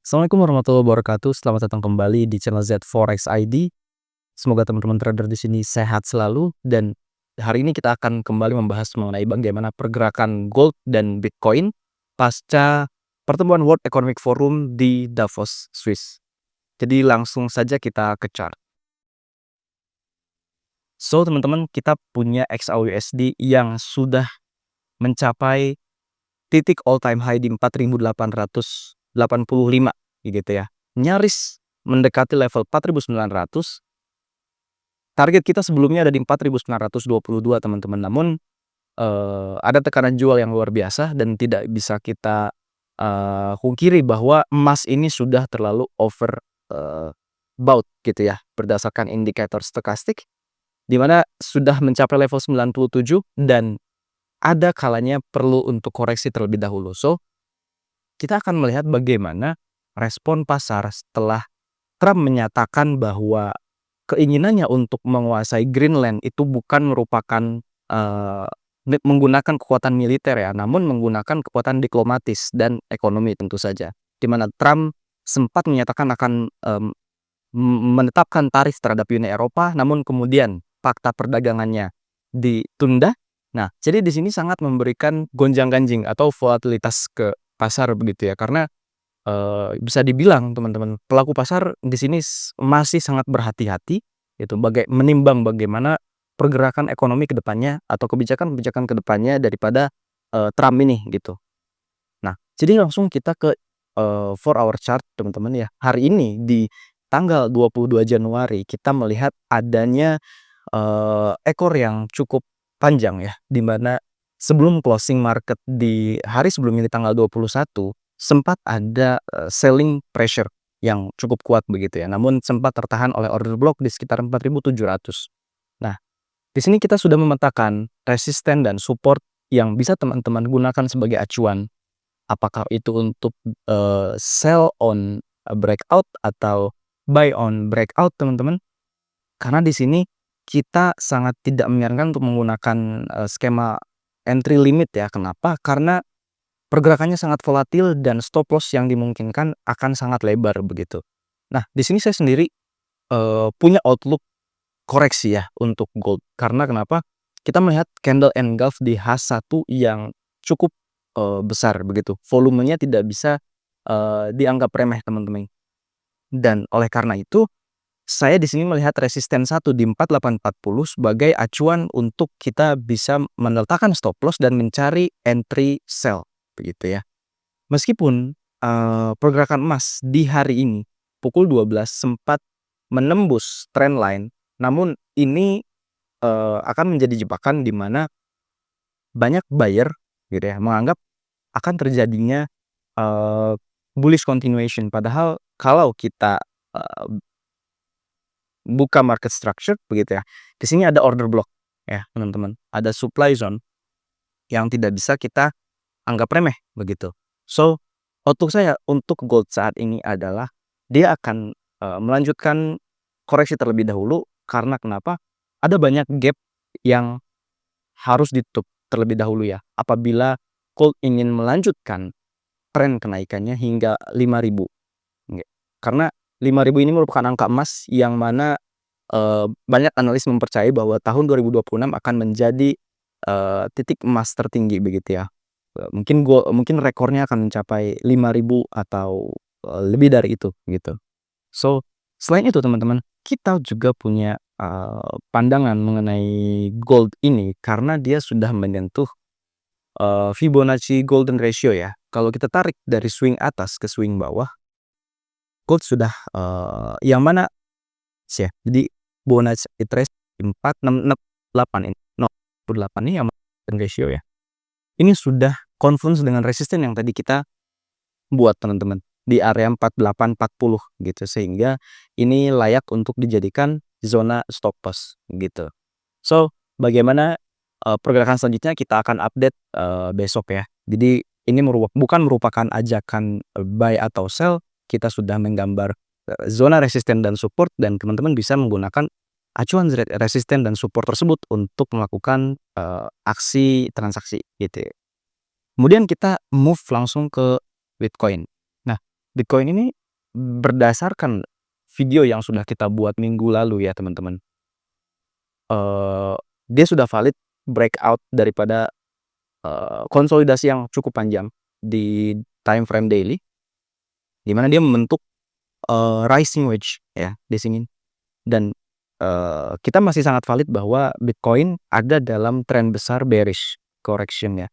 Assalamualaikum warahmatullahi wabarakatuh. Selamat datang kembali di channel Z Forex ID. Semoga teman-teman trader di sini sehat selalu dan hari ini kita akan kembali membahas mengenai bagaimana pergerakan gold dan Bitcoin pasca pertemuan World Economic Forum di Davos, Swiss. Jadi langsung saja kita ke chart. So, teman-teman, kita punya XAUUSD yang sudah mencapai titik all time high di 4.885 gitu ya. Nyaris mendekati level 4.900. Target kita sebelumnya ada di 4.922 teman-teman. Namun ada tekanan jual yang luar biasa dan tidak bisa kita pungkiri bahwa emas ini sudah terlalu over bought gitu ya berdasarkan indikator stokastik di mana sudah mencapai level 97 dan ada kalanya perlu untuk koreksi terlebih dahulu. So, kita akan melihat bagaimana respon pasar setelah Trump menyatakan bahwa keinginannya untuk menguasai Greenland itu bukan merupakan menggunakan kekuatan militer ya, namun menggunakan kekuatan diplomatis dan ekonomi tentu saja. Di mana Trump sempat menyatakan akan menetapkan tarif terhadap Uni Eropa, namun kemudian fakta perdagangannya ditunda. Nah, jadi di sini sangat memberikan gonjang-ganjing atau volatilitas ke pasar begitu ya, karena bisa dibilang teman-teman pelaku pasar di sini masih sangat berhati-hati itu menimbang bagaimana pergerakan ekonomi ke depannya atau kebijakan-kebijakan ke depannya daripada Trump ini gitu. Nah, jadi langsung kita ke 4 hour chart teman-teman ya. Hari ini di tanggal 22 Januari kita melihat adanya ekor yang cukup panjang ya, di mana sebelum closing market di hari sebelumnya di tanggal 21 sempat ada selling pressure yang cukup kuat begitu ya, namun sempat tertahan oleh order block di sekitar 4.700. Nah, di sini kita sudah memetakan resisten dan support yang bisa teman-teman gunakan sebagai acuan. Apakah itu untuk sell on breakout atau buy on breakout teman-teman. Karena di sini kita sangat tidak menyarankan untuk menggunakan skema entry limit ya. Kenapa? Karena pergerakannya sangat volatil dan stop loss yang dimungkinkan akan sangat lebar begitu. Nah, di sini saya sendiri punya outlook koreksi ya untuk gold. Karena kenapa? Kita melihat candle engulf di H1 yang cukup besar begitu. Volumenya tidak bisa dianggap remeh teman-teman. Dan oleh karena itu saya di sini melihat resisten 1 di 4840 sebagai acuan untuk kita bisa meletakkan stop loss dan mencari entry sell begitu ya. Meskipun pergerakan emas di hari ini pukul 12 sempat menembus trend line, namun ini akan menjadi jebakan di mana banyak buyer gitu ya menganggap akan terjadinya bullish continuation. Padahal kalau kita buka market structure begitu ya. Di sini ada order block ya, teman-teman. Ada supply zone yang tidak bisa kita anggap remeh begitu. So, outlook saya untuk gold saat ini adalah dia akan melanjutkan koreksi terlebih dahulu karena kenapa? Ada banyak gap yang harus ditutup terlebih dahulu ya. Apabila gold ingin melanjutkan tren kenaikannya hingga 5.000. Karena 5.000 ini merupakan angka emas yang mana banyak analis mempercayai bahwa tahun 2026 akan menjadi titik emas tertinggi begitu ya. Mungkin rekornya akan mencapai 5.000 atau lebih dari itu gitu. So, selain itu teman-teman, kita juga punya pandangan mengenai gold ini karena dia sudah menyentuh Fibonacci Golden Ratio ya. Kalau kita tarik dari swing atas ke swing bawah, gold sudah yang mana ya. Jadi Fibonacci retrace 4668 ini 0,8 ini yang ratio ya. Ini sudah confluence dengan resisten yang tadi kita buat teman-teman di area 4840 gitu, sehingga ini layak untuk dijadikan zona stop loss gitu. So, bagaimana pergerakan selanjutnya kita akan update besok ya. Jadi ini bukan merupakan ajakan buy atau sell, kita sudah menggambar zona resisten dan support dan teman-teman bisa menggunakan acuan resisten dan support tersebut untuk melakukan aksi transaksi gitu ya. Kemudian kita move langsung ke Bitcoin. Nah, Bitcoin ini berdasarkan video yang sudah kita buat minggu lalu ya teman-teman, dia sudah valid breakout daripada, konsolidasi yang cukup panjang di time frame daily, di mana dia membentuk, rising wedge ya di sini. Dan, kita masih sangat valid bahwa Bitcoin ada dalam tren besar bearish correction ya.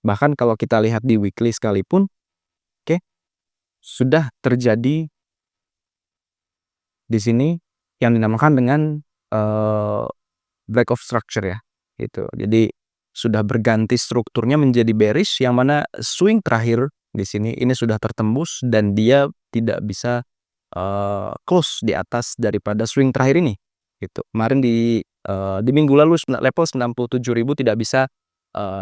Bahkan kalau kita lihat di weekly sekalipun, oke, sudah terjadi di sini yang dinamakan dengan, break of structure ya, gitu. Jadi sudah berganti strukturnya menjadi bearish yang mana swing terakhir di sini ini sudah tertembus dan dia tidak bisa, close di atas daripada swing terakhir ini, gitu. Kemarin di minggu lalu level 97.000 tidak bisa,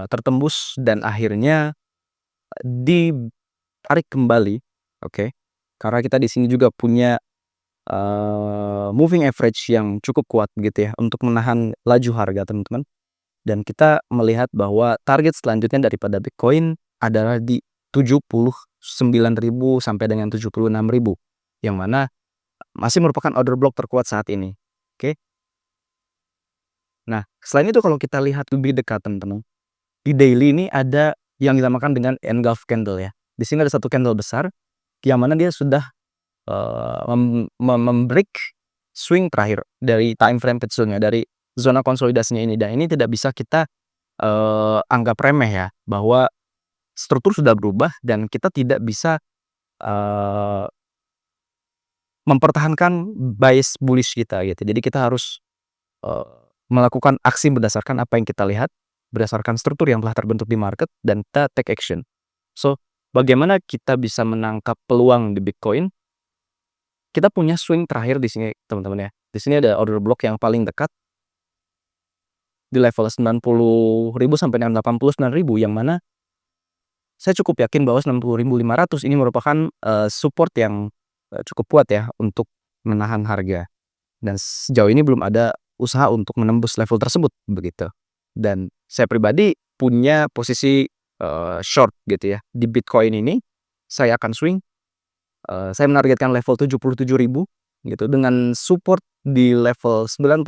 tertembus dan akhirnya ditarik kembali, oke. Karena kita di sini juga punya, moving average yang cukup kuat gitu ya untuk menahan laju harga teman-teman. Dan kita melihat bahwa target selanjutnya daripada Bitcoin adalah di 79.000 sampai dengan 76.000, yang mana masih merupakan order block terkuat saat ini, oke. Nah, selain itu kalau kita lihat lebih dekat teman-teman, di daily ini ada yang dinamakan dengan engulf candle ya. Di sini ada satu candle besar, yang mana dia sudah, membreak swing terakhir dari time frame kecilnya, dari zona konsolidasinya ini. Dan ini tidak bisa kita, anggap remeh ya, bahwa struktur sudah berubah dan kita tidak bisa, mempertahankan bias bullish kita gitu. Jadi kita harus, melakukan aksi berdasarkan apa yang kita lihat, berdasarkan struktur yang telah terbentuk di market dan kita take action. So, bagaimana kita bisa menangkap peluang di Bitcoin? Kita punya swing terakhir di sini teman-teman ya. Di sini ada order block yang paling dekat di level 90.000 sampai dengan 89.000, yang mana saya cukup yakin bahwa 90.500 ini merupakan, support yang, cukup kuat ya untuk menahan harga. Dan sejauh ini belum ada usaha untuk menembus level tersebut begitu. Dan saya pribadi punya posisi, short gitu ya di Bitcoin ini. Saya akan swing, saya menargetkan level 77.000 gitu dengan support di level 91.000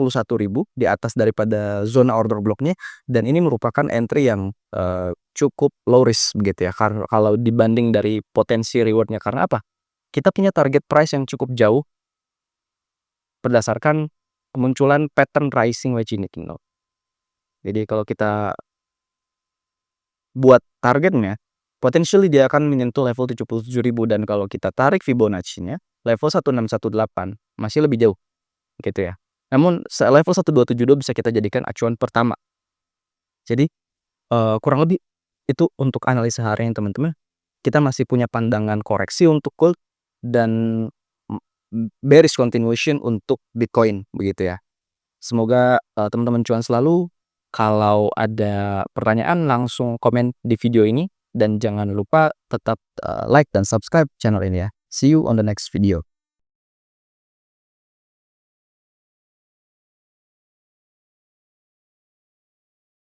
di atas daripada zona order blocknya, dan ini merupakan entry yang, cukup low risk begitu ya kalau dibanding dari potensi reward-nya. Karena apa? Kita punya target price yang cukup jauh berdasarkan kemunculan pattern rising wedge ini gitu. Jadi kalau kita buat targetnya, potentially dia akan menyentuh level 77.000, dan kalau kita tarik Fibonacci-nya, level 1618 masih lebih jauh, gitu ya. Namun level 1272 bisa kita jadikan acuan pertama. Jadi, kurang lebih itu untuk analisa harian teman-teman. Kita masih punya pandangan koreksi untuk gold dan bearish continuation untuk Bitcoin, begitu ya. Semoga, teman-teman cuan selalu. Kalau ada pertanyaan langsung komen di video ini dan jangan lupa tetap, like dan subscribe channel ini ya. See you on the next video.